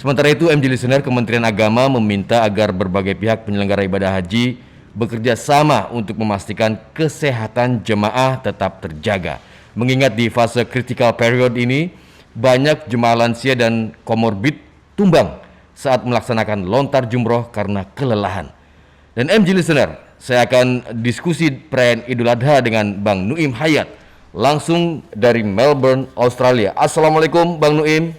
Sementara itu, MJ Listener Kementerian Agama meminta agar berbagai pihak penyelenggara ibadah haji bekerja sama untuk memastikan kesehatan jemaah tetap terjaga. Mengingat di fase critical period ini, banyak jemaah lansia dan komorbid tumbang saat melaksanakan lontar jumroh karena kelelahan. Dan MJ Listener, saya akan diskusi perayaan Idul Adha dengan Bang Nuim Hayat, langsung dari Melbourne, Australia. Assalamualaikum Bang Nuim.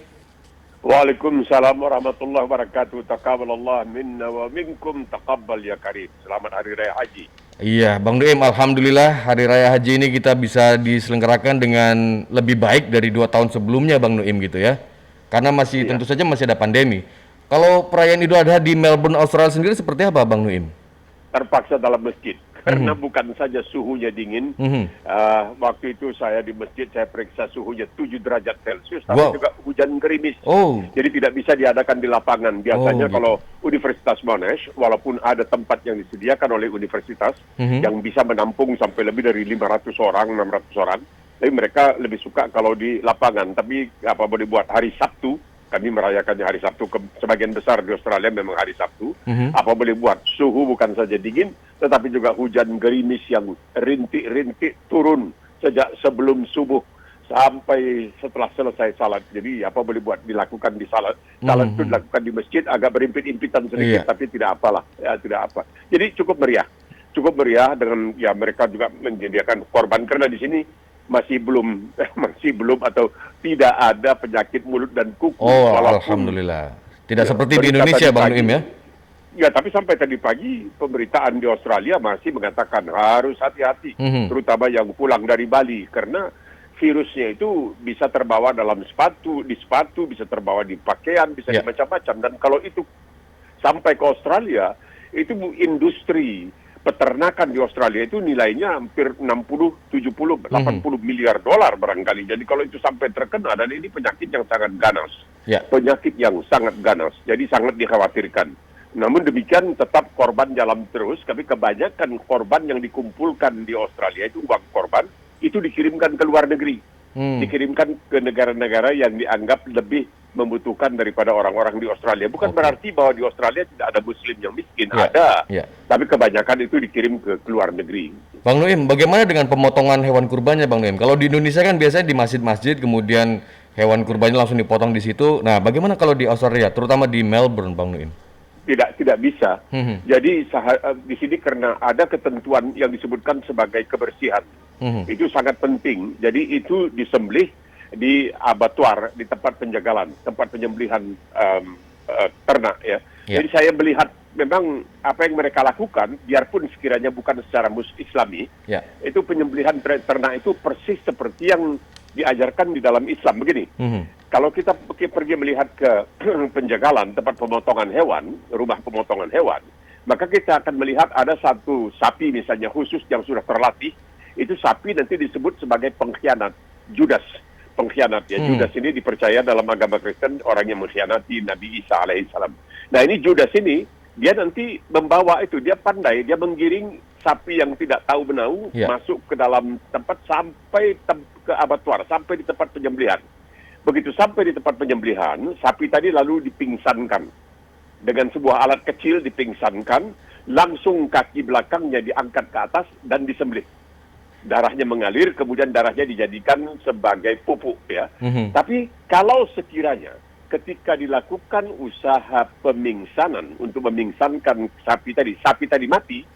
Waalaikumsalam warahmatullahi wabarakatuh. Taqabbalallah minna wa minkum taqabbal ya karim. Selamat Hari Raya Haji. Iya, Bang Nuim, alhamdulillah Hari Raya Haji ini kita bisa diselenggarakan dengan lebih baik dari 2 tahun sebelumnya, Bang Nuim, gitu ya. Karena tentu saja masih ada pandemi. Kalau perayaan Idul Adha di Melbourne, Australia sendiri seperti apa, Bang Nuim? Terpaksa dalam masjid karena bukan saja suhunya dingin. Waktu itu saya di masjid, saya periksa suhunya 7 derajat Celcius, tapi juga hujan gerimis. Jadi tidak bisa diadakan di lapangan. Biasanya kalau Universitas Monash, walaupun ada tempat yang disediakan oleh universitas yang bisa menampung sampai lebih dari 500 orang, 600 orang, tapi mereka lebih suka kalau di lapangan. Tapi apa boleh buat, hari Sabtu kami merayakannya hari Sabtu. Sebagian besar di Australia memang hari Sabtu. Apa boleh buat, suhu bukan saja dingin, tetapi juga hujan gerimis yang rintik-rintik turun sejak sebelum subuh sampai setelah selesai salat. Jadi apa boleh buat, dilakukan di salat. Salat itu dilakukan di masjid, agak berimpit-impitan sedikit, tapi tidak apalah, tidak apa. Jadi cukup meriah dengan ya mereka juga menyediakan korban karena di sini masih belum atau tidak ada penyakit mulut dan kuku. Alhamdulillah. Tidak seperti di Indonesia, Bang Nuim ya? Ya, tapi sampai tadi pagi pemberitaan di Australia masih mengatakan harus hati-hati, terutama yang pulang dari Bali, karena virusnya itu bisa terbawa dalam di sepatu, bisa terbawa di pakaian, bisa di macam-macam. Dan kalau itu sampai ke Australia, itu industri peternakan di Australia itu nilainya hampir 60, 70, 80 miliar dolar barangkali. Jadi kalau itu sampai terkena, dan ini penyakit yang sangat ganas. Penyakit yang sangat ganas. Jadi sangat dikhawatirkan. Namun demikian tetap korban jalan terus, tapi kebanyakan korban yang dikumpulkan di Australia itu uang korban, itu dikirimkan ke luar negeri. Dikirimkan ke negara-negara yang dianggap lebih membutuhkan daripada orang-orang di Australia. Bukan berarti bahwa di Australia tidak ada muslim yang miskin, ada. Tapi kebanyakan itu dikirim ke luar negeri. Bang Nuim, bagaimana dengan pemotongan hewan kurbannya, Bang Nuim? Kalau di Indonesia kan biasanya di masjid-masjid, kemudian hewan kurbannya langsung dipotong di situ. Nah, bagaimana kalau di Australia, terutama di Melbourne, Bang Nuim? Tidak bisa. Jadi di sini karena ada ketentuan yang disebutkan sebagai kebersihan. Itu sangat penting. Jadi itu disembelih di abattoir, di tempat penjagalan, tempat penyembelihan ternak ya. Jadi saya melihat memang apa yang mereka lakukan, biarpun sekiranya bukan secara Islami, itu penyembelihan ternak itu persis seperti yang diajarkan di dalam Islam. Begini, kalau kita pergi melihat ke penjagalan, tempat pemotongan hewan, rumah pemotongan hewan, maka kita akan melihat ada satu sapi misalnya khusus yang sudah terlatih. Itu sapi nanti disebut sebagai pengkhianat, Judas. Pengkhianat ya. Judas ini dipercaya dalam agama Kristen orang yang mengkhianati Nabi Isa alaihissalam. Nah ini Judas ini, dia nanti membawa itu, dia pandai, dia menggiring sapi yang tidak tahu menau masuk ke dalam tempat sampai ke abattoir, sampai di tempat penyembelihan. Begitu sampai di tempat penyembelihan, sapi tadi lalu dipingsankan. Dengan sebuah alat kecil dipingsankan, langsung kaki belakangnya diangkat ke atas dan disembelih. Darahnya mengalir, kemudian darahnya dijadikan sebagai pupuk ya. Tapi kalau sekiranya ketika dilakukan usaha pemingsanan untuk memingsankan sapi tadi mati,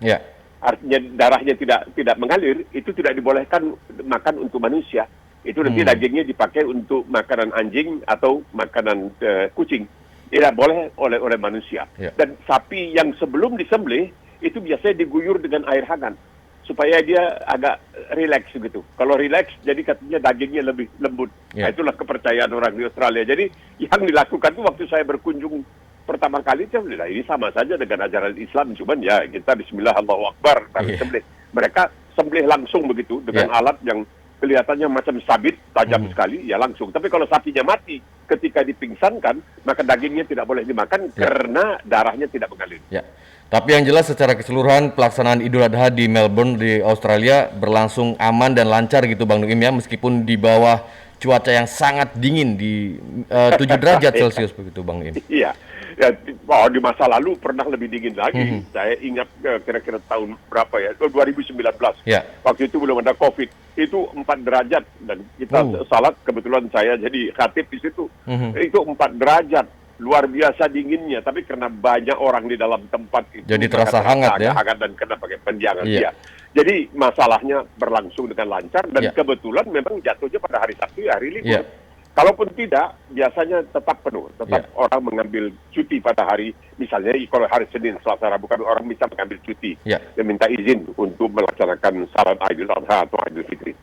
artinya darahnya tidak mengalir, itu tidak dibolehkan makan untuk manusia. Itu nanti dagingnya dipakai untuk makanan anjing atau makanan kucing. Tidak boleh oleh manusia. Dan sapi yang sebelum disembelih itu biasanya diguyur dengan air hangat supaya dia agak rileks gitu. Kalau rileks, jadi katanya dagingnya lebih lembut. Nah, itulah kepercayaan orang di Australia. Jadi yang dilakukan itu waktu saya berkunjung pertama kali, saya bilang, ini sama saja dengan ajaran Islam, cuman ya kita Bismillah Allahu Akbar, sembelih. Mereka sembelih langsung begitu dengan alat yang kelihatannya macam sabit, tajam sekali, ya langsung. Tapi kalau sapinya mati ketika dipingsankan, maka dagingnya tidak boleh dimakan karena darahnya tidak mengalir. Tapi yang jelas secara keseluruhan pelaksanaan Idul Adha di Melbourne di Australia berlangsung aman dan lancar gitu Bang Nuim ya, meskipun di bawah cuaca yang sangat dingin di 7 derajat Celcius begitu Bang Im. Iya. Ya, di masa lalu pernah lebih dingin lagi. Saya ingat kira-kira tahun berapa ya? 2019. Ya. Waktu itu belum ada COVID. Itu 4 derajat dan kita salat, kebetulan saya jadi khatib di situ. Itu 4 derajat. Luar biasa dinginnya, tapi karena banyak orang di dalam tempat itu jadi terasa hangat ya. Hangat dan kena pakai penjangan. Iya. Jadi masalahnya berlangsung dengan lancar dan kebetulan memang jatuhnya pada hari Sabtu ya, hari libur. Kalaupun tidak, biasanya tetap penuh. Tetap orang mengambil cuti pada hari, misalnya kalau hari Senin, Selasa, Rabu, kan orang bisa mengambil cuti dan minta izin untuk melaksanakan salat Idul Adha atau Idul Fitri.